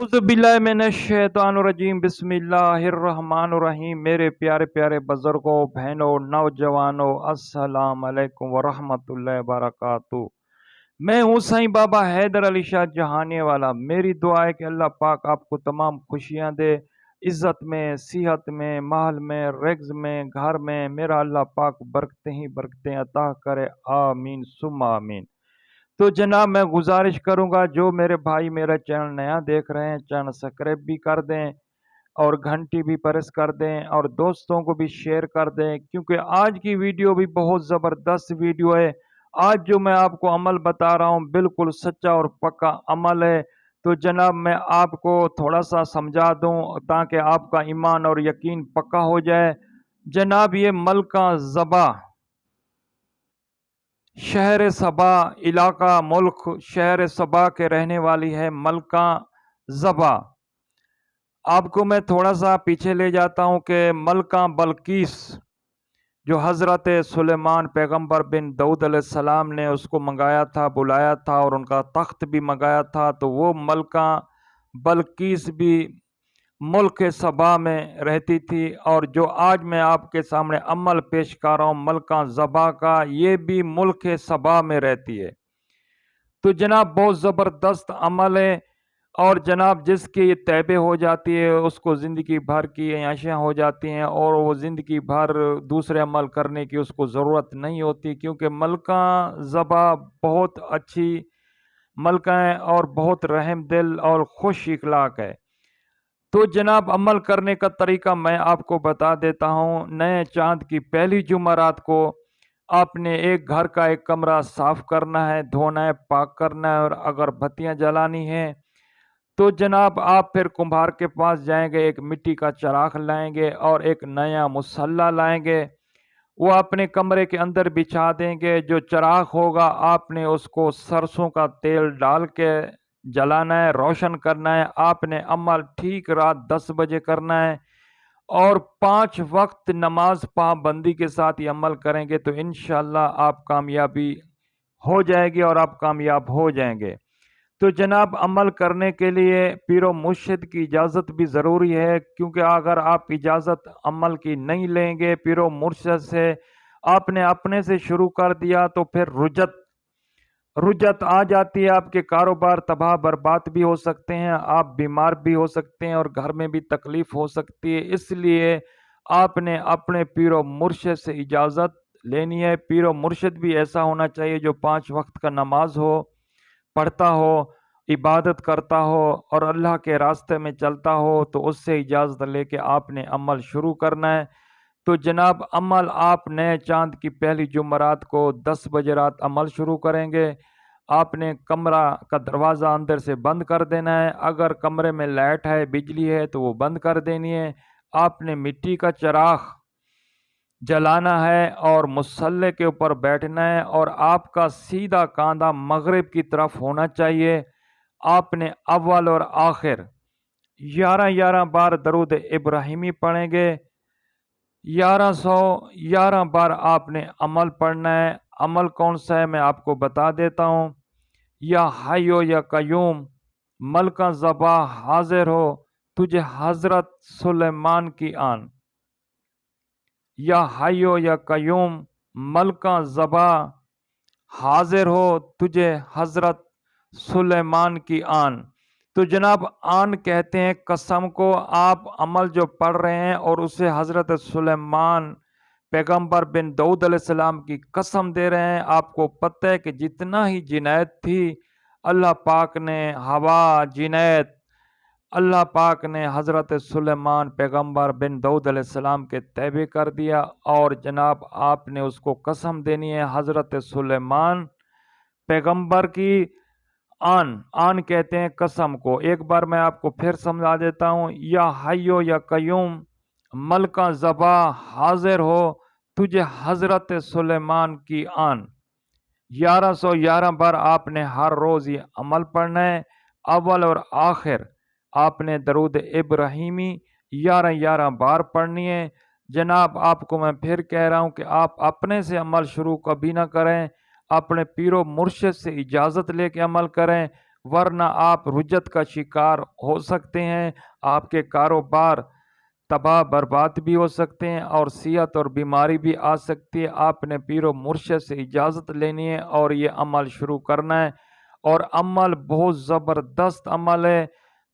औज़ुबिल्लाहिमिनश्शैतानिर्रजीम बिस्मिल्लाहिर्रहमानिर्रहीम। मेरे प्यारे प्यारे बुज़ुर्गों, बहनों, नौजवानों, अस्सलाम वालेकुम वरहमतुल्लाहि वबरकातुहू। मैं हूँ साईं बाबा हैदर अली शाह जहानी वाला। मेरी दुआ है कि अल्लाह पाक आपको तमाम खुशियाँ दे, इज़्ज़त में, सेहत में, माल में, रिज़्क़ में, घर में। मेरा अल्लाह पाक बरकतें ही बरकतें अता करे, आमीन सुम्मा आमीन। तो जनाब मैं गुजारिश करूंगा, जो मेरे भाई मेरा चैनल नया देख रहे हैं, चैनल सब्सक्राइब भी कर दें और घंटी भी प्रेस कर दें और दोस्तों को भी शेयर कर दें, क्योंकि आज की वीडियो भी बहुत ज़बरदस्त वीडियो है। आज जो मैं आपको अमल बता रहा हूं बिल्कुल सच्चा और पक्का अमल है। तो जनाब मैं आपको थोड़ा सा समझा दूं ताकि आपका ईमान और यकीन पक्का हो जाए। जनाब ये मलका ज़बा, शहर सबा इलाका मुल्क शहर सबा के रहने वाली है मलका ज़बा। आपको मैं थोड़ा सा पीछे ले जाता हूँ कि मलका बल्कीस जो हज़रत सुलेमान पैगंबर बिन दाऊद अलैहिस्सलाम ने उसको मंगाया था, बुलाया था और उनका तख्त भी मंगाया था, तो वो मलका बल्कीस भी मुल्क सबा में रहती थी। और जो आज मैं आपके सामने अमल पेश कर रहा हूँ मलका ज़बा का, ये भी मुल्क सबा में रहती है। तो जनाब बहुत ज़बरदस्त अमल है और जनाब जिसकी ये तैबे हो जाती है उसको ज़िंदगी भर की आशियाँ हो जाती हैं और वो ज़िंदगी भर दूसरे अमल करने की उसको ज़रूरत नहीं होती, क्योंकि मलका ज़बा बहुत अच्छी मलका है और बहुत रहम दिल और खुश इखलाक है। तो जनाब अमल करने का तरीका मैं आपको बता देता हूँ। नए चांद की पहली जुमेरात को आपने एक घर का एक कमरा साफ करना है, धोना है, पाक करना है और अगरबत्तियाँ जलानी है। तो जनाब आप फिर कुम्हार के पास जाएंगे, एक मिट्टी का चराग लाएंगे और एक नया मुसल्ला लाएंगे। वो अपने कमरे के अंदर बिछा देंगे। जो चराग होगा आपने उसको सरसों का तेल डाल के जलाना है, रोशन करना है। आपने अमल ठीक रात 10 बजे करना है और 5 वक्त नमाज पाबंदी के साथ ये अमल करेंगे तो इंशाअल्लाह आप कामयाबी हो जाएगी और आप कामयाब हो जाएंगे। तो जनाब अमल करने के लिए पीरो मुर्शिद की इजाज़त भी ज़रूरी है, क्योंकि अगर आप इजाज़त अमल की नहीं लेंगे पीरो मुर्शिद से, आपने अपने से शुरू कर दिया तो फिर रुजत आ जाती है। आपके कारोबार तबाह बर्बाद भी हो सकते हैं, आप बीमार भी हो सकते हैं और घर में भी तकलीफ़ हो सकती है। इसलिए आपने अपने पीरो मुर्शिद से इजाज़त लेनी है। पीरो मुर्शिद भी ऐसा होना चाहिए जो 5 वक्त का नमाज हो, पढ़ता हो, इबादत करता हो और अल्लाह के रास्ते में चलता हो, तो उससे इजाज़त लेके आपने अमल शुरू करना है। तो जनाब अमल आप नए चांद की पहली जुमेरात को 10 बजे रात अमल शुरू करेंगे। आपने कमरा का दरवाज़ा अंदर से बंद कर देना है। अगर कमरे में लाइट है, बिजली है तो वो बंद कर देनी है। आपने मिट्टी का चराग जलाना है और मुसल्ले के ऊपर बैठना है और आपका सीधा कांधा मगरिब की तरफ होना चाहिए। आपने अव्वल और आखिर 11 बार दरूद इब्राहिमी पढ़ेंगे। 1111 बार आपने अमल पढ़ना है। अमल कौन सा है मैं आपको बता देता हूँ। या हयो या कयूम, मलका ज़बा हाजिर हो, तुझे हज़रत सुलेमान की आन। या हयो या कयूम, मलका ज़बा हाजिर हो, तुझे हज़रत सुलेमान की आन। तो जनाब आन कहते हैं कसम को। आप अमल जो पढ़ रहे हैं और उसे हज़रत सुलेमान पैगंबर बिन दाऊद अलैहिस्सलाम की कसम दे रहे हैं। आपको पता है कि जितना ही जिनायत थी अल्लाह पाक ने हवा जिनायत अल्लाह पाक ने हज़रत सुलेमान पैगंबर बिन दाऊद अलैहिस्सलाम के तैबे कर दिया। और जनाब आपने उसको कसम देनी है हज़रत सुलेमान पैगंबर की। आन कहते हैं कसम को। एक बार मैं आपको फिर समझा देता हूँ। या हयो या कयूम, मलका ज़बा हाजिर हो, तुझे हज़रत सुलेमान की आन। 1111 बार आपने हर रोज़ ये अमल पढ़ना है। अव्वल और आखिर आपने दरूद इब्राहिमी 11 बार पढ़नी है। जनाब आपको मैं फिर कह रहा हूँ कि आप अपने से अमल शुरू कभी ना करें, अपने पीरो मुर्शिद से इजाज़त लेके अमल करें। ورنہ آپ رجت کا شکار ہو سکتے ہیں، آپ کے کاروبار تباہ برباد بھی ہو سکتے ہیں اور صحت اور بیماری بھی آ سکتی ہے۔ آپ نے پیر و مرشد سے اجازت لینی ہے اور یہ عمل شروع کرنا ہے، اور عمل بہت زبردست عمل ہے۔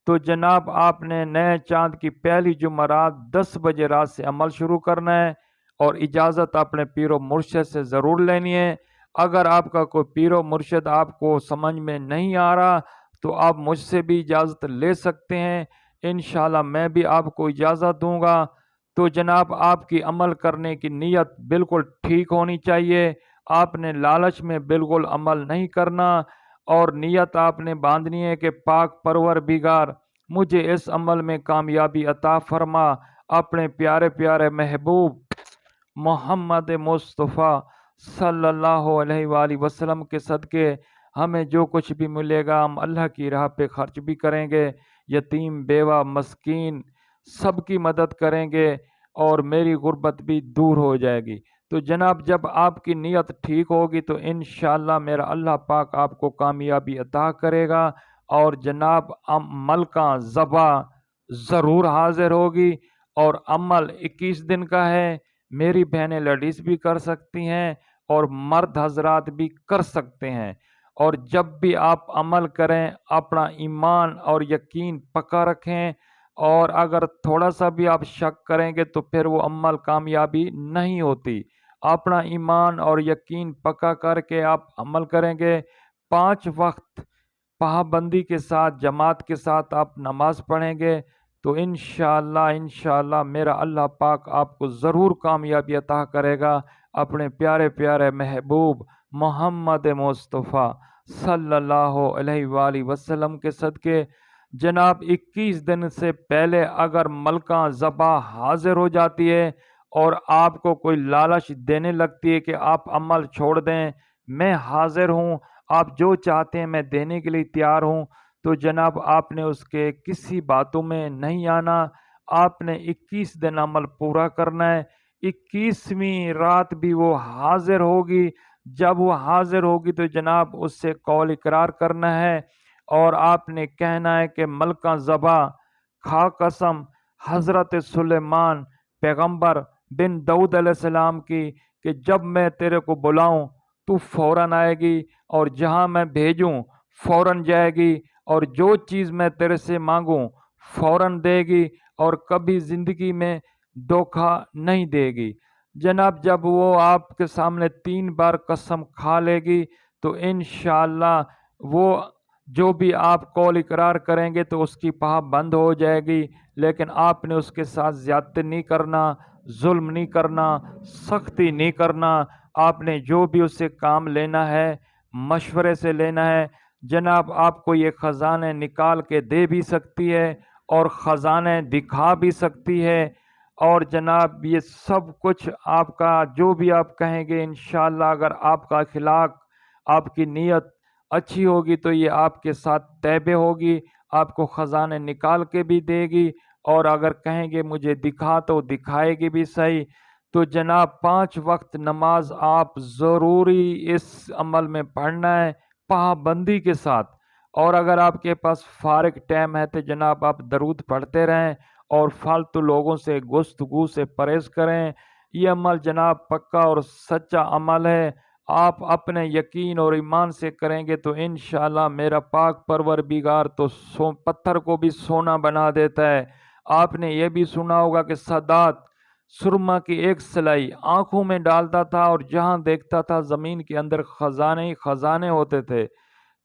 تو جناب آپ نے نئے چاند کی پہلی جمعرات 10 بجے رات سے عمل شروع کرنا ہے، اور اجازت اپنے پیر و مرشد سے ضرور لینی ہے۔ اگر آپ کا کوئی پیر و مرشد آپ کو سمجھ میں نہیں آ رہا تو آپ مجھ سے بھی اجازت لے سکتے ہیں، انشاءاللہ میں بھی آپ کو اجازت دوں گا۔ تو جناب آپ کی عمل کرنے کی نیت بالکل ٹھیک ہونی چاہیے، آپ نے لالچ میں بالکل عمل نہیں کرنا، اور نیت آپ نے باندھنی ہے کہ پاک پروردگار مجھے اس عمل میں کامیابی عطا فرما، اپنے پیارے پیارے محبوب محمد مصطفیٰ صلی اللہ علیہ وآلہ وسلم کے صدقے ہمیں جو کچھ بھی ملے گا ہم اللہ کی راہ پہ خرچ بھی کریں گے، یتیم بیوہ مسکین سب کی مدد کریں گے، اور میری غربت بھی دور ہو جائے گی۔ تو جناب جب آپ کی نیت ٹھیک ہوگی تو انشاءاللہ میرا اللہ پاک آپ کو کامیابی عطا کرے گا، اور جناب عمل کا ذبح ضرور حاضر ہوگی، اور عمل 21 دن کا ہے۔ میری بہنیں لیڈیز بھی کر سکتی ہیں اور مرد حضرات بھی کر سکتے ہیں، اور جب بھی آپ عمل کریں اپنا ایمان اور یقین پکا رکھیں، اور اگر تھوڑا سا بھی آپ شک کریں گے تو پھر وہ عمل کامیابی نہیں ہوتی۔ اپنا ایمان اور یقین پکا کر کے آپ عمل کریں گے، 5 وقت پابندی کے ساتھ جماعت کے ساتھ آپ نماز پڑھیں گے تو انشاءاللہ میرا اللہ پاک آپ کو ضرور کامیابی عطا کرے گا، اپنے پیارے پیارے محبوب محمد مصطفیٰ صلی اللہ علیہ وآلہ وسلم کے صدقے۔ جناب 21 دن سے پہلے اگر ملکہ ذبح حاضر ہو جاتی ہے اور آپ کو کوئی لالچ دینے لگتی ہے کہ آپ عمل چھوڑ دیں، میں حاضر ہوں، آپ جو چاہتے ہیں میں دینے کے لیے تیار ہوں، تو جناب آپ نے اس کے کسی باتوں میں نہیں آنا، آپ نے 21 دن عمل پورا کرنا ہے۔ 21ویں رات بھی وہ حاضر ہوگی، جب وہ حاضر ہوگی تو جناب اس سے قول اقرار کرنا ہے، اور آپ نے کہنا ہے کہ ملکہ ذبح کھا قسم حضرت سلیمان پیغمبر بن داؤد علیہ السلام کی کہ جب میں تیرے کو بلاؤں تو فوراً آئے گی، اور جہاں میں بھیجوں فوراً جائے گی، اور جو چیز میں تیرے سے مانگوں فوراً دے گی، اور کبھی زندگی میں دھوکہ نہیں دے گی۔ جناب جب وہ آپ کے سامنے 3 بار قسم کھا لے گی تو انشاءاللہ وہ جو بھی آپ قول اقرار کریں گے تو اس کی پابند ہو جائے گی، لیکن آپ نے اس کے ساتھ زیادتی نہیں کرنا، ظلم نہیں کرنا، سختی نہیں کرنا، آپ نے جو بھی اس سے کام لینا ہے مشورے سے لینا ہے۔ جناب آپ کو یہ خزانے نکال کے دے بھی سکتی ہے اور خزانے دکھا بھی سکتی ہے، اور جناب یہ سب کچھ آپ کا جو بھی آپ کہیں گے انشاءاللہ اگر آپ کا اخلاق آپ کی نیت اچھی ہوگی تو یہ آپ کے ساتھ طیبے ہوگی، آپ کو خزانے نکال کے بھی دے گی، اور اگر کہیں گے مجھے دکھا تو دکھائے گی بھی صحیح۔ تو جناب 5 وقت نماز آپ ضروری اس عمل میں پڑھنا ہے پابندی کے ساتھ، اور اگر آپ کے پاس فارغ ٹائم ہے تو جناب آپ درود پڑھتے رہیں اور فالتو لوگوں سے گفتگو سے پرہیز کریں۔ یہ عمل جناب پکا اور سچا عمل ہے، آپ اپنے یقین اور ایمان سے کریں گے تو انشاءاللہ میرا پاک پروردگار تو پتھر کو بھی سونا بنا دیتا ہے۔ آپ نے یہ بھی سنا ہوگا کہ سادات سرما کی ایک سلائی آنکھوں میں ڈالتا تھا اور جہاں دیکھتا تھا زمین کے اندر خزانے ہی خزانے ہوتے تھے،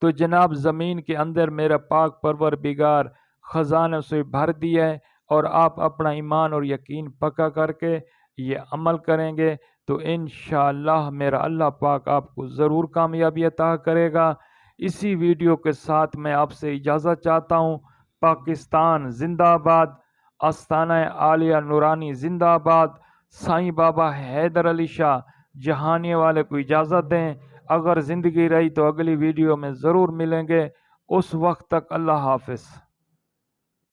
تو جناب زمین کے اندر میرا پاک پروردگار خزانے سے بھر دیا ہے، اور آپ اپنا ایمان اور یقین پکا کر کے یہ عمل کریں گے تو انشاءاللہ میرا اللہ پاک آپ کو ضرور کامیابی عطا کرے گا۔ اسی ویڈیو کے ساتھ میں آپ سے اجازت چاہتا ہوں۔ پاکستان زندہ آباد، آستانہ عالیہ نورانی زندہ آباد، سائیں بابا حیدر علی شاہ جہانیے والے کو اجازت دیں، اگر زندگی رہی تو اگلی ویڈیو میں ضرور ملیں گے، اس وقت تک اللہ حافظ۔